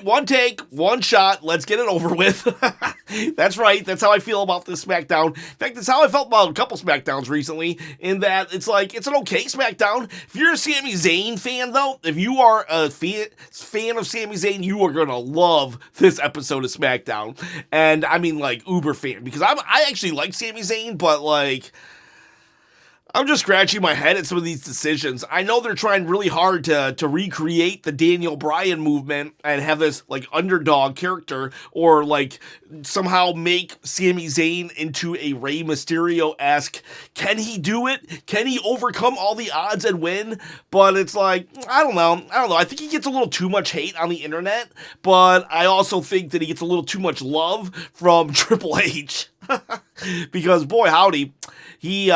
one take, one shot. Let's get it over with. That's right. That's how I feel about this SmackDown. In fact, that's how I felt about a couple SmackDowns recently, in that it's like, it's an okay SmackDown. If you're a Sami Zayn fan, though, if you are a fan of Sami Zayn, you are going to love this episode of SmackDown. And I mean, like, uber fan, because I actually like Sami Zayn, but, like, I'm just scratching my head at some of these decisions. I know they're trying really hard to recreate the Daniel Bryan movement and have this, like, underdog character, or, like, somehow make Sami Zayn into a Rey Mysterio-esque. Can he do it? Can he overcome all the odds and win? But it's like, I don't know. I think he gets a little too much hate on the internet, but I also think that he gets a little too much love from Triple H. Because, boy, howdy, he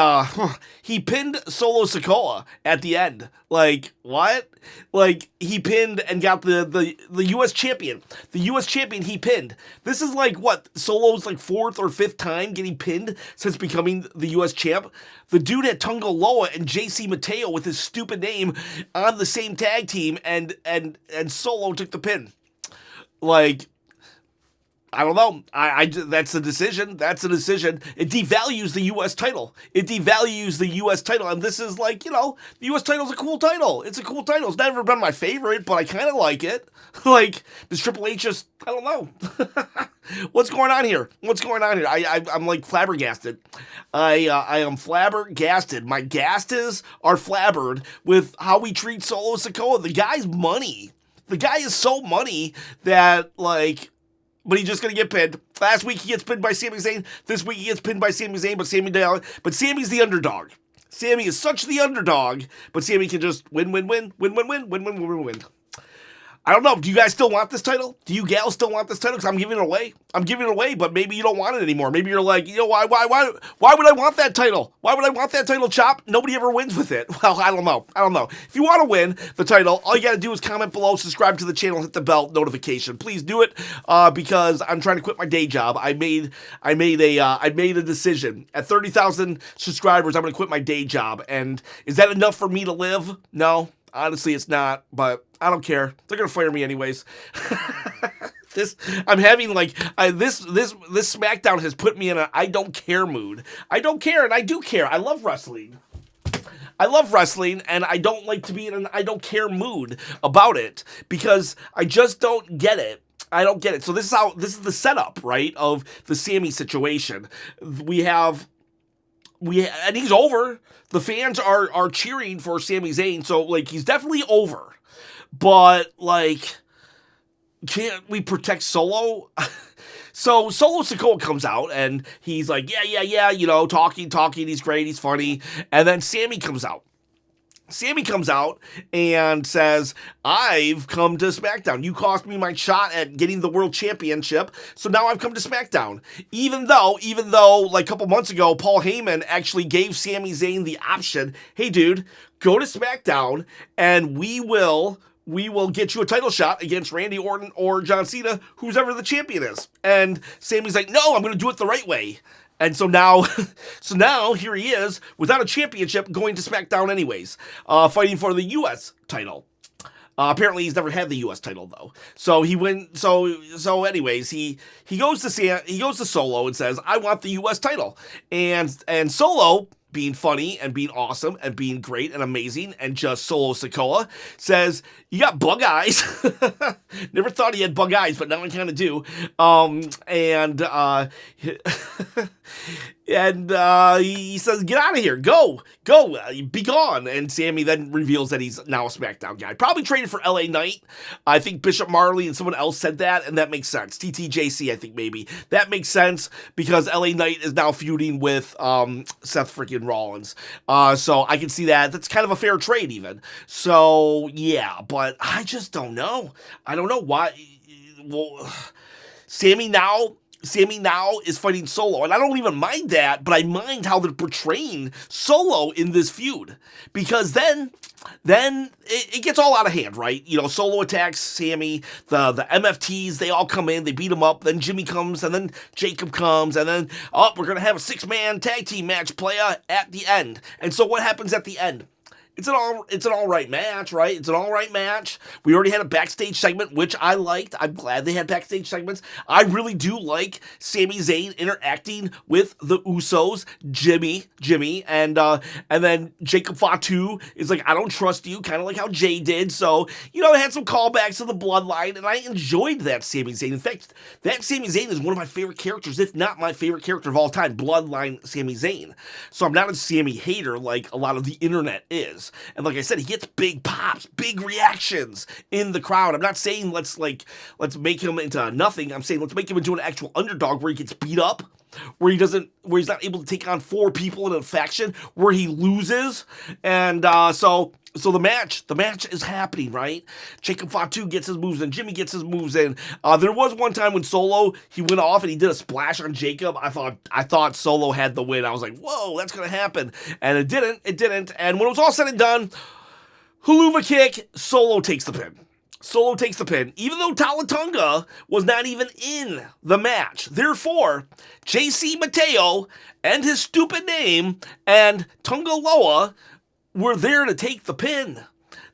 pinned Solo Sikoa at the end. Like, what? Like, he pinned and got the U.S. champion. The U.S. champion he pinned. This is like, what, Solo's like 4th or 5th time getting pinned since becoming the U.S. champ? The dude had Tonga Loa and JC Mateo with his stupid name on the same tag team, and Solo took the pin. Like, I don't know. That's a decision. That's a decision. It devalues the U.S. title. It devalues the U.S. title. And this is like, you know, the U.S. title's a cool title. It's a cool title. It's never been my favorite, but I kind of like it. Like, does Triple H just, I don't know. What's going on here? I'm like flabbergasted. I am flabbergasted. My gastes are flabbered with how we treat Solo Sikoa. The guy's money. The guy is so money that, like, but he's just going to get pinned. Last week he gets pinned by Sami Zayn. This week he gets pinned by Sami Zayn, but Sami's the underdog. Sami is such the underdog, but Sami can just win. I don't know. Do you guys still want this title? Do you gals still want this title? Because I'm giving it away. But maybe you don't want it anymore. Maybe you're like, you know, why would I want that title? Why would I want that title, Chop? Nobody ever wins with it. Well, I don't know. If you want to win the title, all you got to do is comment below, subscribe to the channel, hit the bell notification. Please do it, because I'm trying to quit my day job. I made a decision. At 30,000 subscribers, I'm going to quit my day job. And is that enough for me to live? No. Honestly, it's not, but I don't care. They're gonna fire me anyways. This SmackDown has put me in a I don't care mood. I don't care, and I do care. I love wrestling, and I don't like to be in an I don't care mood about it, because I just don't get it. I don't get it. So this is the setup, right, of the Sami situation. And he's over. The fans are cheering for Sami Zayn, so, like, he's definitely over. But, like, can't we protect Solo? So Solo Sikoa comes out, and he's like, yeah, you know, talking, he's great, he's funny. And then Sami comes out. And says, I've come to SmackDown. You cost me my shot at getting the world championship, so now I've come to SmackDown. Even though, like a couple months ago, Paul Heyman actually gave Sami Zayn the option, hey dude, go to SmackDown, and we will get you a title shot against Randy Orton or John Cena, who's ever the champion is. And Sami's like, no, I'm going to do it the right way. And so now here he is without a championship, going to SmackDown anyways, fighting for the U.S. title. Apparently he's never had the U.S. title though. So he went. So anyways, he goes to Solo and says, I want the U.S. title, and Solo, being funny and being awesome and being great and amazing, and just Solo Sikoa, says, you got bug eyes. Never thought he had bug eyes, but now I kind of do. He says, get out of here, go, be gone. And Sami then reveals that he's now a SmackDown guy. Probably traded for LA Knight. I think Bishop Marley and someone else said that, and that makes sense. TTJC, I think, maybe. That makes sense, because LA Knight is now feuding with Seth freaking Rollins. So I can see that. That's kind of a fair trade, even. So, yeah, but I just don't know. I don't know why. Well, Sami now is fighting Solo, and I don't even mind that, but I mind how they're portraying Solo in this feud, because then it gets all out of hand, right? You know, Solo attacks Sami, the MFTs, they all come in, they beat him up, then Jimmy comes, and then Jacob comes, and then, we're gonna have a 6-man tag team match playa at the end. And so what happens at the end? it's an all right match, right? It's an all right match. We already had a backstage segment, which I liked. I'm glad they had backstage segments. I really do like Sami Zayn interacting with the Usos, Jimmy, and then Jacob Fatu is like, I don't trust you, kind of like how Jay did. So, it had some callbacks to the bloodline, and I enjoyed that Sami Zayn. In fact, that Sami Zayn is one of my favorite characters, if not my favorite character of all time, Bloodline Sami Zayn. So I'm not a Sami hater like a lot of the internet is. And like I said, he gets big pops, big reactions in the crowd. I'm not saying let's make him into nothing. I'm saying let's make him into an actual underdog where he gets beat up, where he's not able to take on 4 people in a faction, where he loses. And so the match is happening, right? Jacob Fatu gets his moves in, Jimmy gets his moves in. There was one time when Solo, he went off and he did a splash on Jacob. I thought Solo had the win. I was like, whoa, that's gonna happen. And it didn't. And when it was all said and done, Helluva Kick, Solo takes the pin. Even though Talatunga was not even in the match. Therefore, JC Mateo and his stupid name and Tunga Loa were there to take the pin.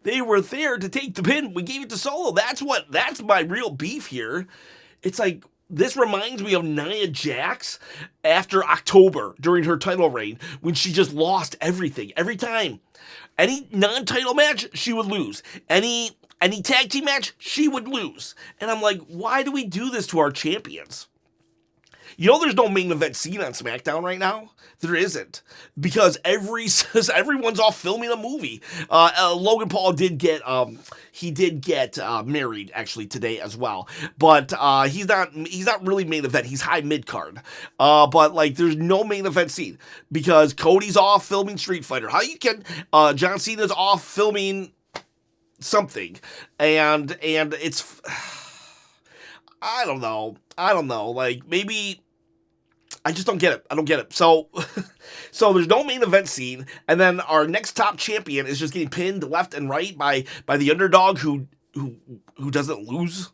They were there to take the pin. We gave it to Solo. That's my real beef here. It's like, this reminds me of Nia Jax after October during her title reign when she just lost everything. Every time. Any non-title match, she would lose. Any tag team match, she would lose. And I'm like, why do we do this to our champions? There's no main event scene on SmackDown right now. There isn't, because everyone's off filming a movie. Logan Paul did get married actually today as well, but he's not really main event. He's high mid card. But like, there's no main event scene because Cody's off filming Street Fighter. How you can John Cena's off filming something, and it's I don't know. Like, maybe I just don't get it. I don't get it. So there's no main event scene, and then our next top champion is just getting pinned left and right by the underdog who doesn't lose.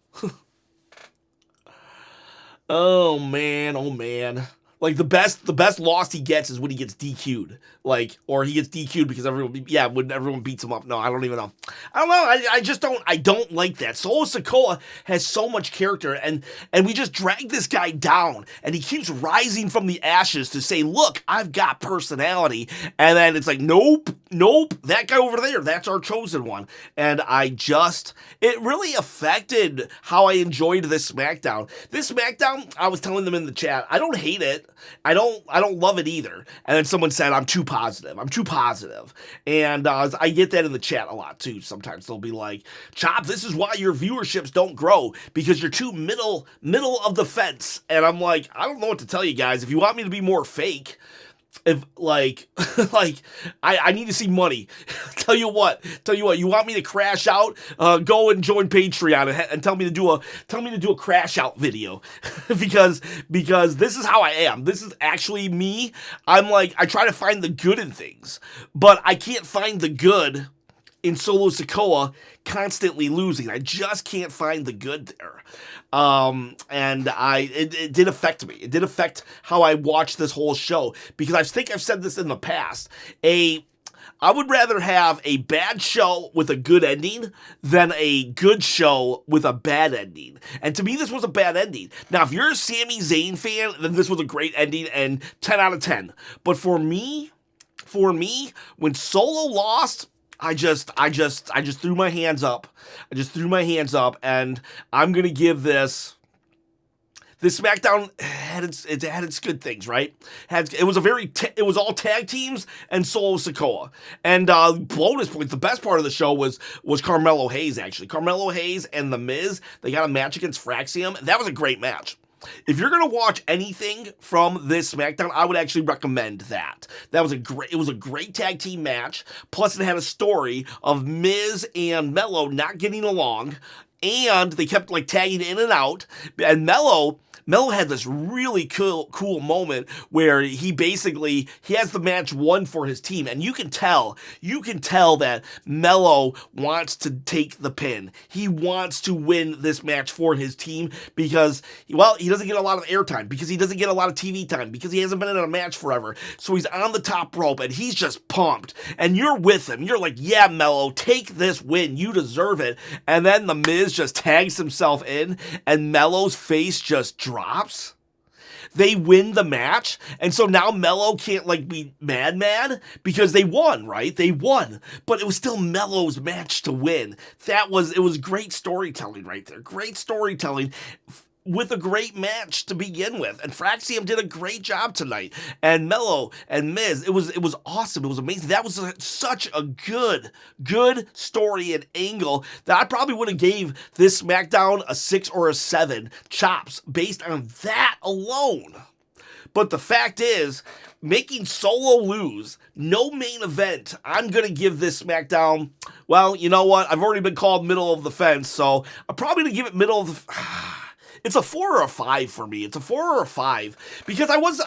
Oh man. Like, the best loss he gets is when he gets DQ'd. Like, or he gets DQ'd because when everyone beats him up. No, I don't even know. I don't know. I don't like that. Solo Sikoa has so much character, and we just drag this guy down, and he keeps rising from the ashes to say, look, I've got personality. And then it's like, nope, that guy over there, that's our chosen one. And it really affected how I enjoyed this SmackDown. This SmackDown, I was telling them in the chat, I don't hate it. I don't love it either. And then someone said, I'm too positive. And I get that in the chat a lot too. Sometimes they'll be like, Chop, this is why your viewerships don't grow, because you're too middle of the fence. And I'm like, I don't know what to tell you guys. If you want me to be more fake, if I need to see money. Tell you what, you want me to crash out? Go and join Patreon and tell me to do a crash out video, because this is how I am. This is actually me. I'm like, I try to find the good in things, but I can't find the good in Solo Sikoa constantly losing. I just can't find the good there. And it did affect me. It did affect how I watched this whole show, because I think I've said this in the past. I would rather have a bad show with a good ending than a good show with a bad ending. And to me, this was a bad ending. Now, if you're a Sami Zayn fan, then this was a great ending and 10 out of 10. But for me, when Solo lost, I just threw my hands up. And I'm gonna give this SmackDown had its good things, right? It was all tag teams and Solo Sikoa. And bonus points, the best part of the show was Carmelo Hayes, actually. Carmelo Hayes and The Miz, they got a match against Fraxium. That was a great match. If you're gonna watch anything from this SmackDown, I would actually recommend that. It was a great tag team match. Plus, it had a story of Miz and Melo not getting along, and they kept like tagging in and out. And Melo had this really cool moment where he has the match won for his team, and you can tell that Melo wants to take the pin. He wants to win this match for his team because, well, he doesn't get a lot of airtime, because he doesn't get a lot of TV time, because he hasn't been in a match forever. So he's on the top rope, and he's just pumped, and you're with him. You're like, yeah, Melo, take this win. You deserve it. And then the Miz just tags himself in, and Melo's face just drops. They win the match, and so now Melo can't like be mad because they won, right? They won, but it was still Melo's match to win. It was great storytelling right there. Great storytelling with a great match to begin with. And Fraxium did a great job tonight. And Melo and Miz, it was awesome. It was amazing. That was such a good story and angle that I probably would have gave this SmackDown a 6 or a 7 chops based on that alone. But the fact is, making Solo lose, no main event, I'm going to give this SmackDown, well, you know what? I've already been called middle of the fence, so I'm probably going to give it middle of the... It's a 4 or a 5 for me. It's a 4 or a 5 because I was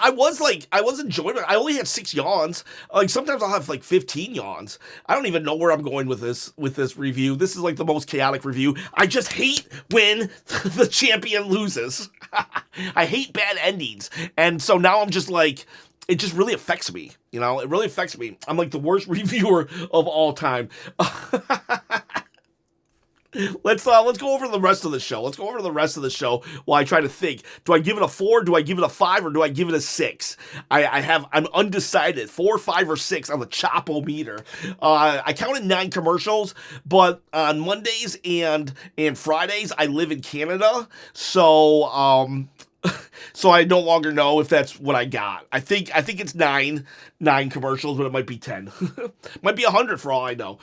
enjoying it. I only had 6 yawns. Like sometimes I'll have like 15 yawns. I don't even know where I'm going with this review. This is like the most chaotic review. I just hate when the champion loses. I hate bad endings. And so now I'm just like, it just really affects me. You know, it really affects me. I'm like the worst reviewer of all time. Let's go over the rest of the show. Let's go over the rest of the show while I try to think. Do I give it a 4? Do I give it a 5? Or do I give it a 6? I'm undecided. 4, 5, or 6 on the Chopometer. I counted 9 commercials, but on Mondays and Fridays I live in Canada, so so I no longer know if that's what I got. I think it's 9 commercials, but it might be 10. Might be 100 for all I know.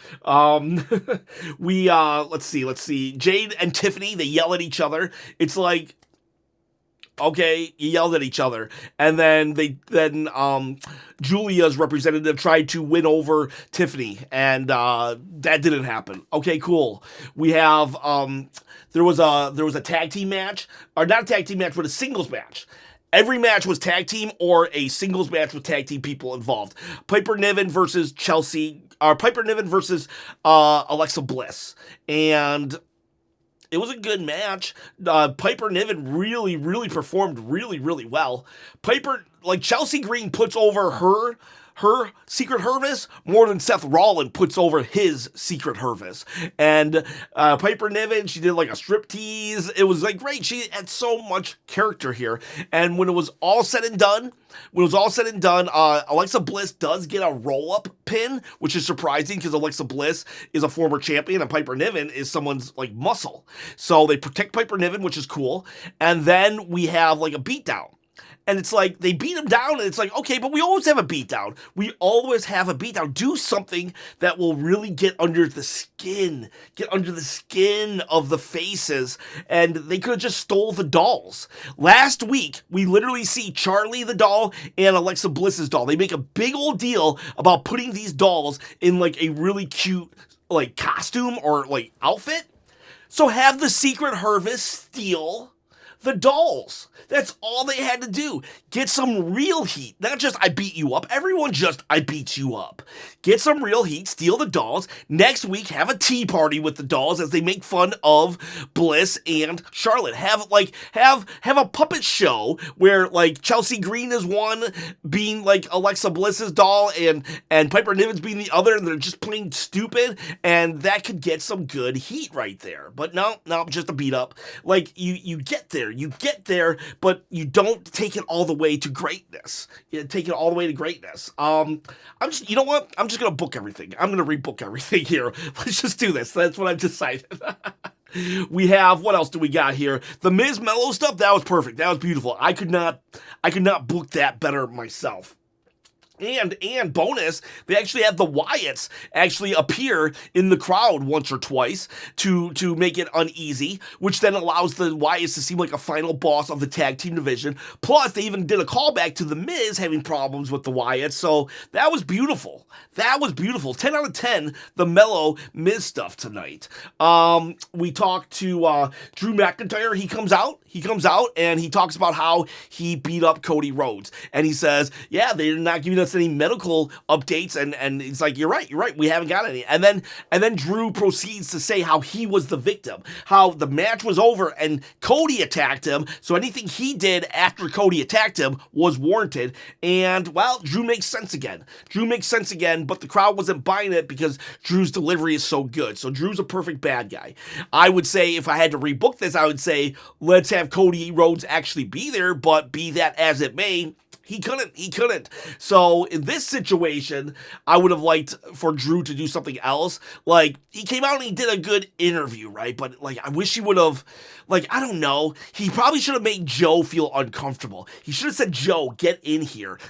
Let's see. Jade and Tiffany, they yell at each other. It's like, okay, you yelled at each other. And then Julia's representative tried to win over Tiffany, and that didn't happen. Okay, cool. We have there was a tag team match, or not a tag team match, but a singles match. Every match was tag team or a singles match with tag team people involved. Piper Niven versus Alexa Bliss. And it was a good match. Piper Niven really performed really well. Chelsea Green puts over her Secret Hervis more than Seth Rollins puts over his Secret Hervis. And Piper Niven, she did like a striptease. It was like great. She had so much character here. And when it was all said and done, Alexa Bliss does get a roll-up pin, which is surprising because Alexa Bliss is a former champion and Piper Niven is someone's like muscle. So they protect Piper Niven, which is cool. And then we have like a beatdown. And it's like, they beat him down, and it's like, okay, but we always have a beatdown. We always have a beatdown. Do something that will really get under the skin of the faces. And they could have just stole the dolls. Last week, we literally see Charlie the doll and Alexa Bliss's doll. They make a big old deal about putting these dolls in like a really cute like costume or like outfit. So have the Secret Hervis steal the dolls. That's all they had to do. Get some real heat. Not just, I beat you up. Everyone just, I beat you up. Get some real heat. Steal the dolls. Next week, have a tea party with the dolls as they make fun of Bliss and Charlotte. Have a puppet show where, like, Chelsea Green is one being, like, Alexa Bliss's doll and Piper Niven's being the other, and they're just playing stupid, and that could get some good heat right there. But no, just a beat up. Like, you get there, but you don't take it all the way to greatness. You take it all the way to greatness. You know what? I'm just going to book everything. I'm going to rebook everything here. Let's just do this. That's what I've decided. We have, what else do we got here? The Miz Melo stuff, that was perfect. That was beautiful. I could not book that better myself. And bonus, they actually have the Wyatts actually appear in the crowd once or twice to make it uneasy, which then allows the Wyatts to seem like a final boss of the tag team division. Plus, they even did a callback to the Miz having problems with the Wyatts, so that was beautiful. That was beautiful. 10 out of 10, the Melo Miz stuff tonight. We talked to Drew McIntyre. He comes out and he talks about how he beat up Cody Rhodes. And he says, yeah, they're not giving us any medical updates. And he's like, you're right. We haven't got any. And then Drew proceeds to say how he was the victim, how the match was over and Cody attacked him. So anything he did after Cody attacked him was warranted. And, well, Drew makes sense again. But the crowd wasn't buying it because Drew's delivery is so good. So Drew's a perfect bad guy. I would say if I had to rebook this, I would say let's have Cody Rhodes actually be there, but be that as it may, he couldn't. So in this situation, I would have liked for Drew to do something else. Like, he came out and he did a good interview, right? But, like, I wish he would have, like, I don't know. He probably should have made Joe feel uncomfortable. He should have said, Joe, get in here.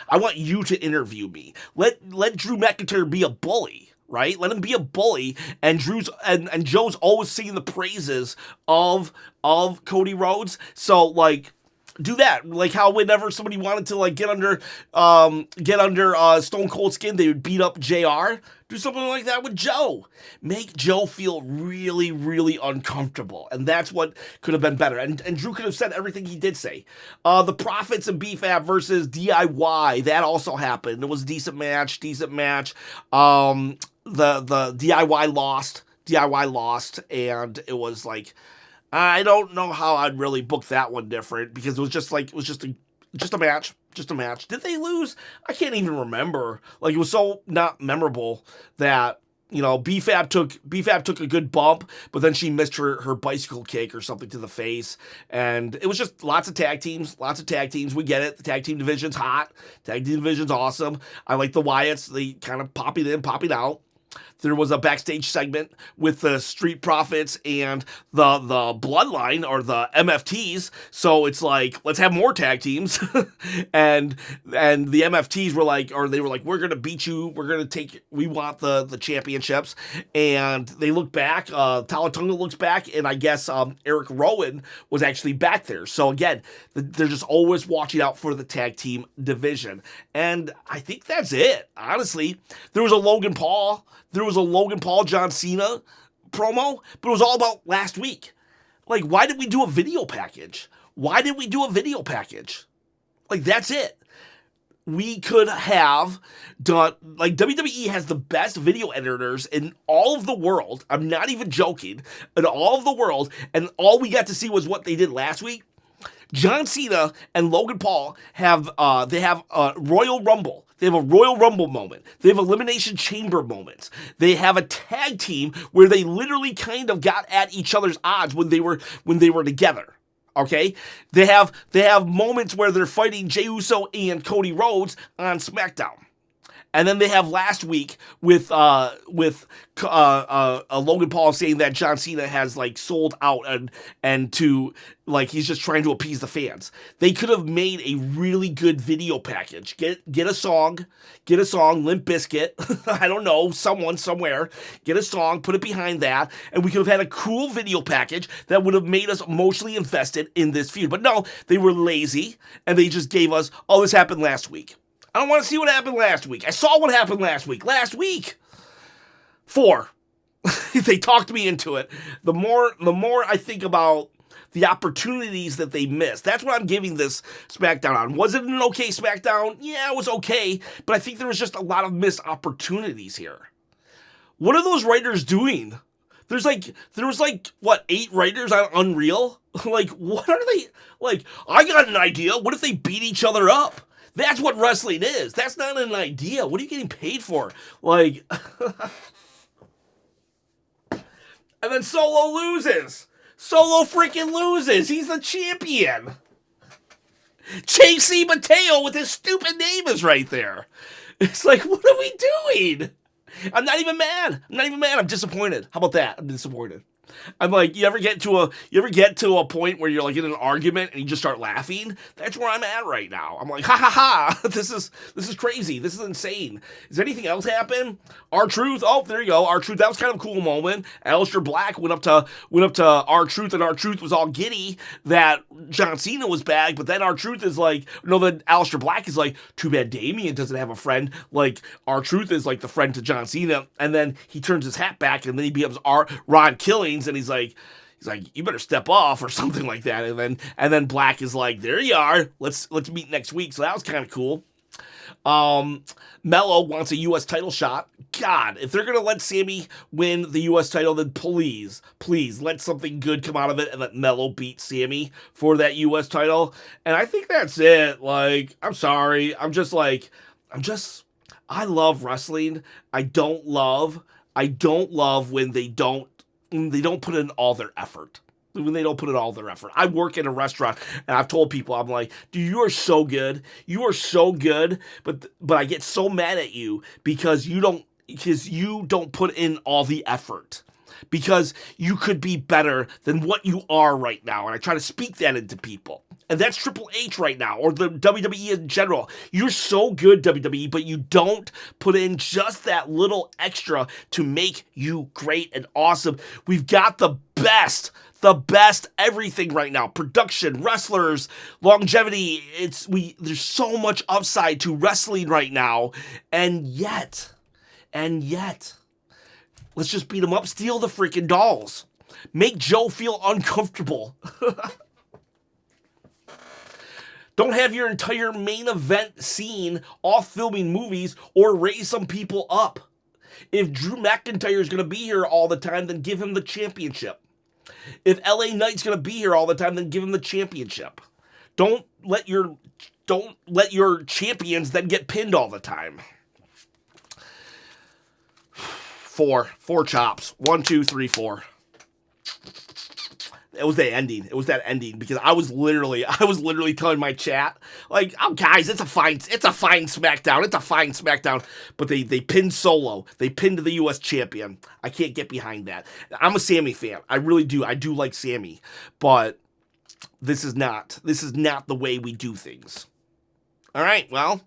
I want you to interview me. Let Drew McIntyre be a bully. Right? Let him be a bully, and Joe's always singing the praises of Cody Rhodes. So, like, do that. Like how whenever somebody wanted to, like, get under Stone Cold skin, they would beat up JR. Do something like that with Joe. Make Joe feel really, really uncomfortable. And that's what could have been better. And Drew could have said everything he did say. The Profits and BFAB versus DIY, that also happened. It was a decent match. The DIY lost, and it was like, I don't know how I'd really book that one different, because it was just a match. Did they lose? I can't even remember. Like, it was so not memorable that, you know, BFAB took a good bump, but then she missed her bicycle kick or something to the face, and it was just lots of tag teams. We get it. The tag team division's hot. Tag team division's awesome. I like the Wyatts. They kind of popping in, popping out. There was a backstage segment with the Street Profits and the Bloodline, or the MFTs. So it's like, let's have more tag teams. and the MFTs were like, we're going to beat you. We want the championships. And they look back, Talatunga looks back, and I guess Eric Rowan was actually back there. So again, they're just always watching out for the tag team division. And I think that's it. Honestly, there was a Logan Paul John Cena promo, but it was all about last week. Like, why did we do a video package? Like, that's it. We could have done, like, WWE has the best video editors in all of the world. I'm not even joking. In all of the world, and all we got to see was what they did last week. John Cena and Logan Paul have a Royal Rumble. They have a Royal Rumble moment. They have Elimination Chamber moments. They have a tag team where they literally kind of got at each other's odds when they were together. Okay? They have moments where they're fighting Jey Uso and Cody Rhodes on SmackDown. And then they have last week with Logan Paul saying that John Cena has, like, sold out and to, like, he's just trying to appease the fans. They could have made a really good video package. Get a song, Limp Bizkit, I don't know, someone somewhere, get a song, put it behind that, and we could have had a cool video package that would have made us emotionally invested in this feud. But no, they were lazy, and they just gave us, oh, this happened last week. I don't want to see what happened last week. I saw what happened last week. 4. They talked me into it. The more I think about the opportunities that they missed, that's what I'm giving this SmackDown on. Was it an okay SmackDown? Yeah, it was okay, but I think there was just a lot of missed opportunities here. What are those writers doing? There was 8 writers on Unreal? Like, what are they, like, I got an idea. What if they beat each other up? That's what wrestling is. That's not an idea. What are you getting paid for? Like, and then Solo loses. Solo freaking loses. He's the champion. Chasey Mateo with his stupid name is right there. It's like, what are we doing? I'm not even mad. I'm disappointed. How about that? I'm disappointed. I'm like, you ever get to a point where you're like in an argument and you just start laughing? That's where I'm at right now. I'm like, ha ha ha, this is crazy. This is insane. Does anything else happen? R-Truth, oh, there you go. R-Truth, that was kind of a cool moment. Aleister Black went up to R-Truth, and R-Truth was all giddy that John Cena was back, but then R-Truth is like, no, then Aleister Black is like, too bad Damian doesn't have a friend. Like, R-Truth is like the friend to John Cena, and then he turns his hat back, and then he becomes Ron Killings, and he's like, you better step off or something like that. And then Black is like, there you are. Let's meet next week. So that was kind of cool. Melo wants a U.S. title shot. God, if they're going to let Sami win the U.S. title, then please let something good come out of it and let Melo beat Sami for that U.S. title. And I think that's it. Like, I'm sorry. I love wrestling. I don't love when they don't put in all their effort. When they don't put in all their effort. I work in a restaurant, and I've told people, I'm like, dude, you are so good. You are so good, but I get so mad at you because you don't put in all the effort. Because you could be better than what you are right now. And I try to speak that into people. And that's Triple H right now, or the WWE in general. You're so good, WWE, but you don't put in just that little extra to make you great and awesome. We've got the best everything right now. Production, wrestlers, longevity. There's so much upside to wrestling right now. And yet, let's just beat them up, steal the freaking dolls. Make Joe feel uncomfortable. Don't have your entire main event scene off filming movies or raise some people up. If Drew McIntyre is going to be here all the time, then give him the championship. If LA Knight's going to be here all the time, then give him the championship. Don't let your champions then get pinned all the time. Four chops. 1, 2, 3, 4. It was that ending because I was literally telling my chat, like, oh guys, it's a fine SmackDown. It's a fine SmackDown. But they pinned Solo. They pinned the US champion. I can't get behind that. I'm a Sami fan. I really do. I do like Sami. But this is not the way we do things. All right, well,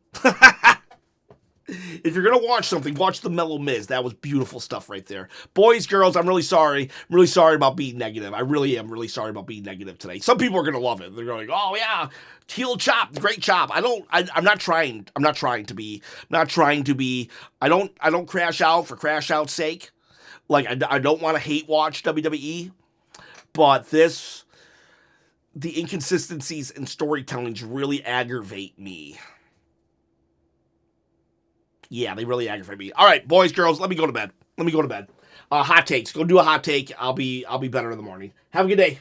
if you're going to watch something, watch the Melo Miz. That was beautiful stuff right there. Boys, girls, I'm really sorry. I'm really sorry about being negative. I really am really sorry about being negative today. Some people are going to love it. They're going, oh yeah, heel chop, great chop. I'm not trying to be. I don't crash out for crash out's sake. Like, I don't want to hate watch WWE. But the inconsistencies in storytellings really aggravate me. Yeah, they really aggravate me. All right, boys, girls, let me go to bed. Hot takes. Go do a hot take. I'll be better in the morning. Have a good day.